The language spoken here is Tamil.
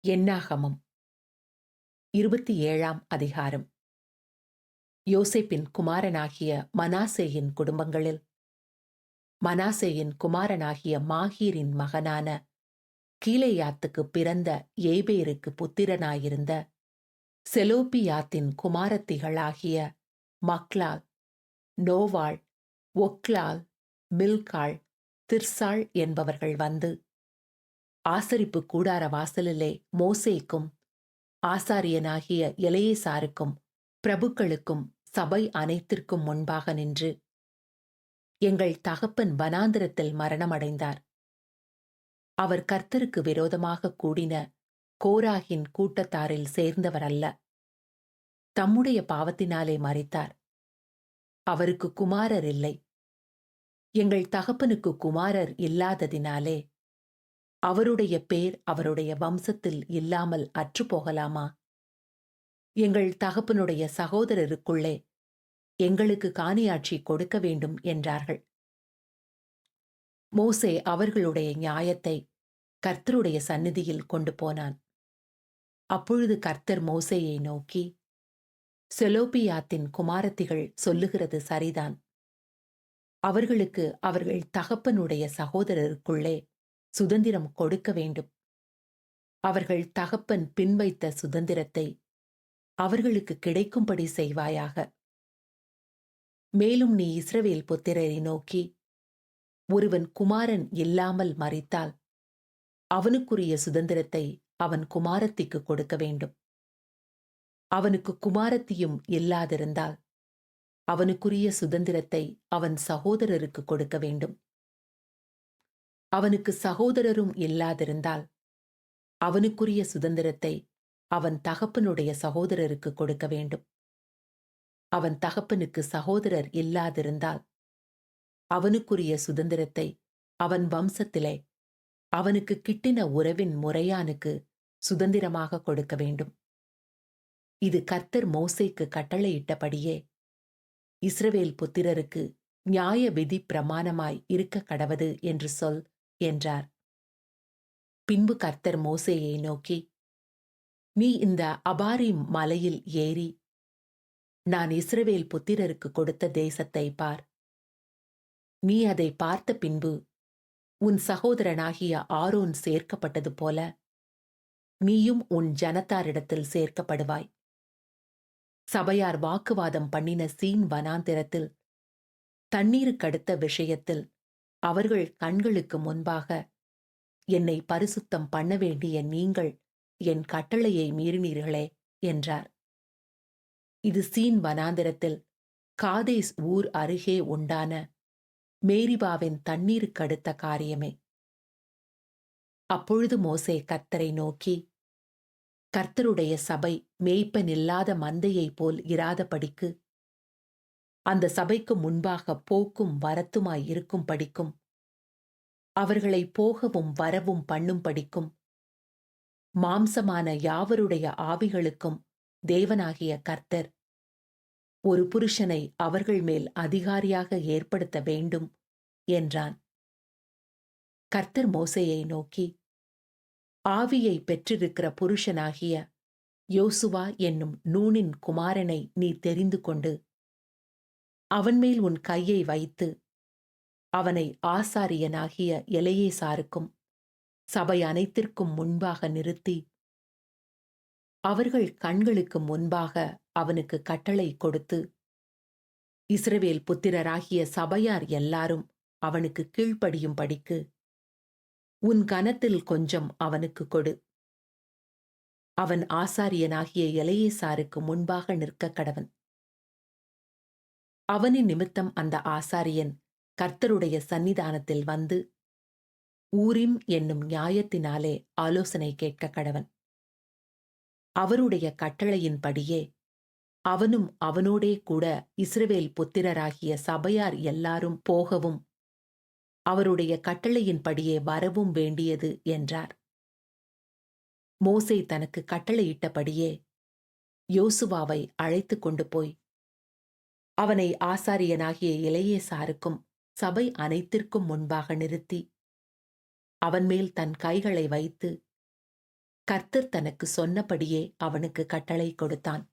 என்னாகமம் 27ஆம் அதிகாரம். யோசேப்பின் குமாரனாகிய மனாசேயின் குடும்பங்களில் மனாசேயின் குமாரனாகிய மாகீரின் மகனான கீலேயாத்துக்குப் பிறந்த ஏபேருக்கு புத்திரனாயிருந்த செலோப்பியாத்தின் குமாரத்திகளாகிய மக்லாள், நோவாள், ஒக்லாள், மில்காள், திர்சாள் என்பவர்கள் வந்து ஆசரிப்பு கூடார வாசலிலே மோசேக்கும் ஆசாரியனாகிய எலெயாசாருக்கும் பிரபுக்களுக்கும் சபை அனைத்திற்கும் முன்பாக நின்று, எங்கள் தகப்பன் வனாந்திரத்தில் மரணமடைந்தார். அவர் கர்த்தருக்கு விரோதமாக கூடின கோராகின் கூட்டத்தாரில் சேர்ந்தவர் அல்ல. தம்முடைய பாவத்தினாலே மரித்தார். அவருக்கு குமாரர் இல்லை. எங்கள் தகப்பனுக்கு குமாரர் இல்லாததினாலே அவருடைய பேர் அவருடைய வம்சத்தில் இல்லாமல் அற்றுப்போகலாமா? எங்கள் தகப்பனுடைய சகோதரருக்குள்ளே எங்களுக்கு காணியாட்சி கொடுக்க வேண்டும் என்றார்கள். மோசே அவர்களுடைய நியாயத்தை கர்த்தருடைய சந்நிதியில் கொண்டு போனான். அப்பொழுது கர்த்தர் மோசேயை நோக்கி, செலோப்பியாத்தின் குமாரத்திகள் சொல்லுகிறது சரிதான். அவர்களுக்கு அவர்கள் தகப்பனுடைய சகோதரருக்குள்ளே சுதந்திரம் கொடுக்க வேண்டும். அவர்கள் தகப்பன் பின்வைத்த சுதந்திரத்தை அவர்களுக்கு கிடைக்கும்படி செய்வாயாக. மேலும் நீ இஸ்ரவேல் புத்திரரை நோக்கி, ஒருவன் குமாரன் இல்லாமல் மரித்தால் அவனுக்குரிய சுதந்திரத்தை அவன் குமாரத்திக்கு கொடுக்க வேண்டும். அவனுக்கு குமாரத்தியும் இல்லாதிருந்தால் அவனுக்குரிய சுதந்திரத்தை அவன் சகோதரருக்கு கொடுக்க வேண்டும். அவனுக்கு சகோதரரும் இல்லாதிருந்தால் அவனுக்குரிய சுதந்திரத்தை அவன் தகப்பனுடைய சகோதரருக்கு கொடுக்க வேண்டும். அவன் தகப்பனுக்கு சகோதரர் இல்லாதிருந்தால் அவனுக்குரிய சுதந்திரத்தை அவன் வம்சத்திலே அவனுக்கு கிட்டின உறவின் முறையானுக்கு சுதந்திரமாக கொடுக்க வேண்டும். இது கர்த்தர் மோசேக்கு கட்டளையிட்டபடியே இஸ்ரவேல் புத்திரருக்கு நியாய விதி பிரமாணமாய் இருக்க கடவது என்று சொல் என்றார். பின்பு கர்த்தர் மோசேயை நோக்கி, நீ இந்த அபாரிம் மலையில் ஏறி நான் இஸ்ரவேல் புத்திரருக்கு கொடுத்த தேசத்தை பார். நீ அதை பார்த்த பின்பு உன் சகோதரனாகிய ஆரோன் சேர்க்கப்பட்டது போல நீயும் உன் ஜனத்தாரிடத்தில் சேர்க்கப்படுவாய். சபையார் வாக்குவாதம் பண்ணின சீன் வனாந்திரத்தில் தண்ணீருக்கடுத்த விஷயத்தில் அவர்கள் கண்களுக்கு முன்பாக என்னை பரிசுத்தம் பண்ண வேண்டிய நீங்கள் என் கட்டளையை மீறினீர்களே என்றார். இது சீன் வனாந்திரத்தில் காதேஸ் ஊர் அருகே உண்டான மேரிபாவின் தண்ணீருக்கடுத்த காரியமே. அப்பொழுது மோசே கர்த்தரை நோக்கி, கர்த்தருடைய சபை மேய்ப்பனில்லாத மந்தையைப் போல் இராதபடிக்கு அந்த சபைக்கு முன்பாக போக்கும் வரத்துமாய் இருக்கும் படிக்கும், அவர்களை போகவும் வரவும் பண்ணும் படிக்கும், மாம்சமான யாவருடைய ஆவிகளுக்கும் தேவனாகிய கர்த்தர் ஒரு புருஷனை அவர்கள் மேல் அதிகாரியாக ஏற்படுத்த வேண்டும் என்றான். கர்த்தர் மோசேயை நோக்கி, ஆவியை பெற்றிருக்கிற புருஷனாகிய யோசுவா என்னும் நூனின் குமாரனை நீ தெரிந்து கொண்டு அவன்மேல் உன் கையை வைத்து அவனை ஆசாரியனாகிய எலெயாசாருக்கும் சபை அனைத்திற்கும் முன்பாக நிறுத்தி அவர்கள் கண்களுக்கு முன்பாக அவனுக்கு கட்டளை கொடுத்து, இஸ்ரவேல் புத்திரராகிய சபையார் எல்லாரும் அவனுக்கு கீழ்ப்படியும்படிக்கு உன் கனத்தில் கொஞ்சம் அவனுக்கு கொடு. அவன் ஆசாரியனாகிய எலெயாசாருக்கு முன்பாக நிற்க கடவன். அவனின் நிமித்தம் அந்த ஆசாரியன் கர்த்தருடைய சந்நிதானத்தில் வந்து ஊரிம் என்னும் நியாயத்தினாலே ஆலோசனை கேட்க கடவன். அவருடைய கட்டளையின்படியே அவனும் அவனோடே கூட இஸ்ரவேல் புத்திரராகிய சபையார் எல்லாரும் போகவும் அவருடைய கட்டளையின்படியே வரவும் வேண்டியது என்றார். மோசே தனக்கு கட்டளையிட்டபடியே யோசுவாவை அழைத்து கொண்டு போய் அவனை ஆசாரியனாகிய எலெயாசாருக்கும் சபை அனைத்திற்கும் முன்பாக நிறுத்தி அவன்மேல் தன் கைகளை வைத்து கர்த்தர் தனக்கு சொன்னபடியே அவனுக்கு கட்டளை கொடுத்தான்.